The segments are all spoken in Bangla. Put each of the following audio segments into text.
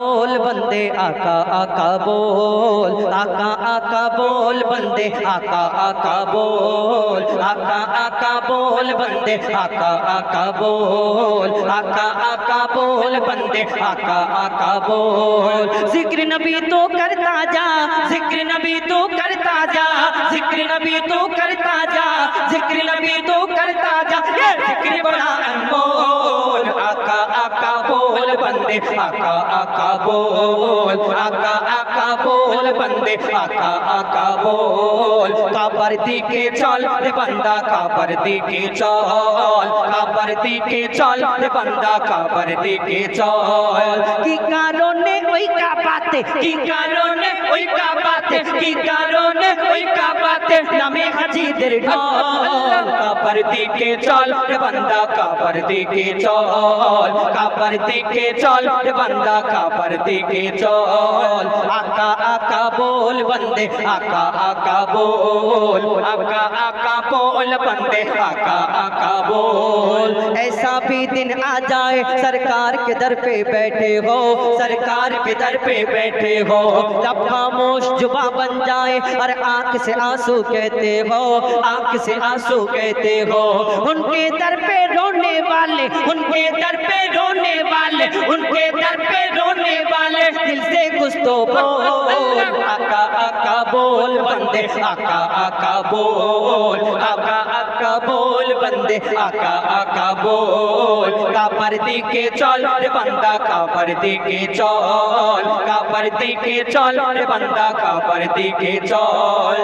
बोल बंदे आका आका बोल, आका आका बोल बंदे आका आका बोल, आका आका बोल बंदे आका आका बोल, आका आका बोल बंदे आका आका बोल। जिक्र नबी तो करता जा, जिक्र नबी तो करता जा, जिक्र नबी तो करता जा, जिक्र नबी तो करता जा, ये जिक्र बड़ा अनमोल। आका आका बोल बंदे आका आका बोल, आका आका बोल बंदे आका आका बोल। काबर दिखे चल रे बंदा, काबर दिखे चल, काबर दिखे चल रे बंदा, काबर दिखे चल। की कारणे ওই কাবাতে, কি কারণে ওই কাবাতে, কি কারণে ওই কাবাতে নামে হাজিদের ঢল। কাবার দিকে চল রে বান্দা, কাবার দিকে চল, কাবার দিকে চল রে বান্দা, কাবার দিকে চল। আকা আকা बोल बंदे आका आका बोल, आका आका बोल बंदे आका आका बोल। ऐसा भी दिन आ जाए सरकार के दर पे बैठे हो, सरकार के दर पे बैठे हो, तब खामोश जुबा बन जाए और आंख से आंसू कहते हो, आंख से आंसू कहते हो। उनके दर पे रोने वाले, उनके दर पे रोने वाले, उनके दर पे रोने वाले दिल से कुछ तो बोल। आका आका बोल बंदे आका आका बोल, आका आका बोल बंदे आका आका बोल। काबर दिखे चल रे बंदा, काबर दिखे चल, काबर दिखे चल रे बंदा, काबर दिखे चल।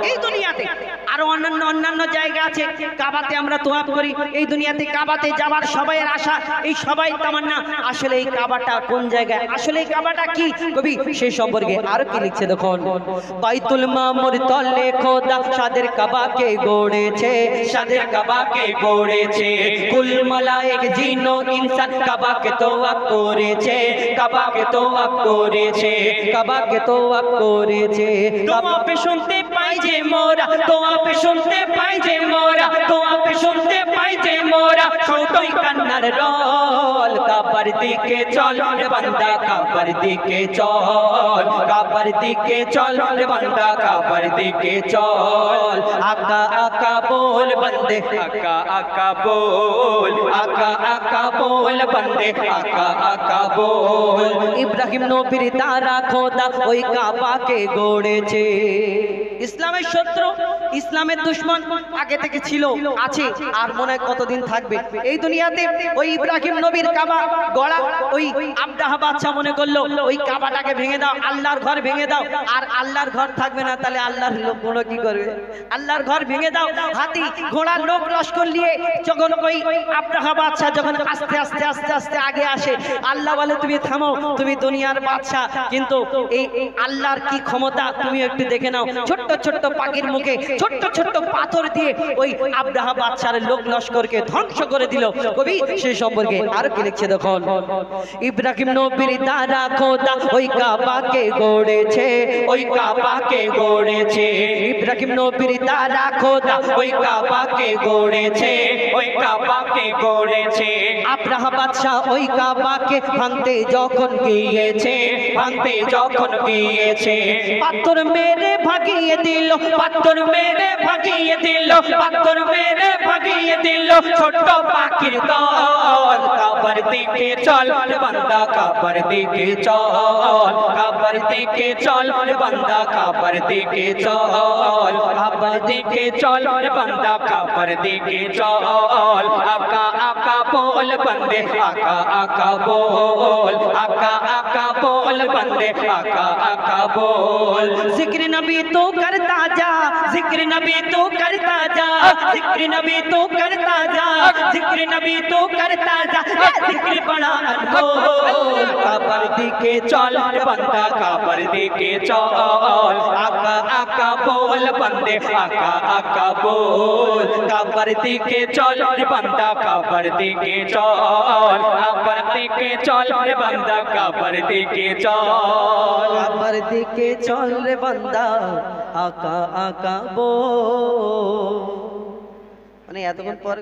এই দুনিয়াতে আরো অন্যান্য অন্যান্য জায়গা আছে, কাবাতে আমরা তোয়াফ করি। এই দুনিয়াতে কাবাতে যাওয়ার সবাইয়ের আশা, এই সবাই তামান্না। আসলে এই কাবাটা কোন জায়গায়, আসলে এই কাবাটা কি, কবি সেই সম্পর্কে আরো কি লিখছে দেখুন। বাইতুল মামুর তলে খোদা সাদের কাবাকে গড়েছে, সাদের কাবাকে গড়েছে। কুল মালায়েক জিন ও ইনসান কাবাকে তোয়াফ করেছে, কাবাকে তোয়াফ করেছে, কাবাকে তোয়াফ করেছে। তোয়াফে শুনতে পাই যে মোরা, তোয়াফে শুনতে পাই যে মোরা, তোয়াফে শুনতে পাই যে মোরা ছোটই কান্নার রোল। কাবার দিকে চল রে বান্দা, কাবার দিকে চল, কাবার দিকে চল রে বান্দা, কাবার দিকে চল। আকা আকা बोल बंदे आका आका बोल, आका आका बोल बंदे आका आका बोल। ইব্রাহিম নবীর তারা খোদা ওই কাবাকে গড়েছে। ইসলামের শত্রু, ইসলামের দুশমন আগে থেকে ছিল, আছে, আর মনে হয় কতদিন থাকবে এই দুনিয়াতে। ওই ইব্রাহিম নবীর কাবা গড়া ওই আব্রাহা বাদশা মনে করলো ওই কাবাটাকে ভেঙে দাও, আল্লাহর ঘর ভেঙে দাও। আর আল্লাহর ঘর থাকবে না, তাহলে আল্লাহর লোকগুলো কি করবে? আল্লাহর ঘর ভেঙে দাও। হাতি ঘোড়ার লোক লস্কর নিয়ে যখন ওই আব্রাহা বাদশা যখন আস্তে আস্তে আস্তে আস্তে আগে আসে, আল্লাহ বলে তুমি থামো, তুমি দুনিয়ার বাদশা, কিন্তু এই আল্লাহর কি ক্ষমতা তুমি একটু দেখে নাও। ছোট্ট ছোট্ট পাখির মুখে ছোট্ট ছোট্ট পাথর দিয়ে ওই আব্রাহা বাদশার লোক লস্করকে ধ্বংস করে দিল। কবি সেই সম্পর্কে আর কি লিখছে দেখুন। ইব্রাহিম নবীর দ্বারা খোদা ওই কাবাকে গড়েছে, ওই কাবাকে গড়েছে। ইব্রাহিম নবীর দ্বারা খোদা ওই কাবাকে গড়েছে, ওই কাবাকে গড়েছে। আব্রাহা বাদশা ওই কাবাকে ভাঙতে যখন গিয়েছে, ভাঙতে যখন গিয়েছে, পাথর মেরে ভাগিয়ে দিল, পাথর মেরে ভাগিয়ে দিল, পাথর মেরে ভাগিয়ে দিল ছোট পাখির দল। কাবার দিকে চল রে বান্দা, কাবার দিকে চল, কাবার দিকে চল রে বান্দা, কাবার দিকে চল, কাবার দিকে চল রে বান্দা, কাবার দিকে চল। আকা আকা बोल बंदे आका आका बोल, आका आका बोल बंदे आका आका बोल। जिक्र नबी तो करता जा, जिक्र नबी तो करता जा, जिक्र नबी तो करता जा, जिक्र नबी तो करता जा, जिक्र बड़ा अनमोल। काबर दिखे चल रे बंदा, काबर दिखे चल, आका आका बोल बंदे आका आका बोल। काबर दिखे चल रे बंदा, काबर दिखे चल, काबर दिखे चल रे बंदा, काबर दिखे चल, काबर दिखे चल रे बंदा आका आका बोल। মানে এতক্ষণ পর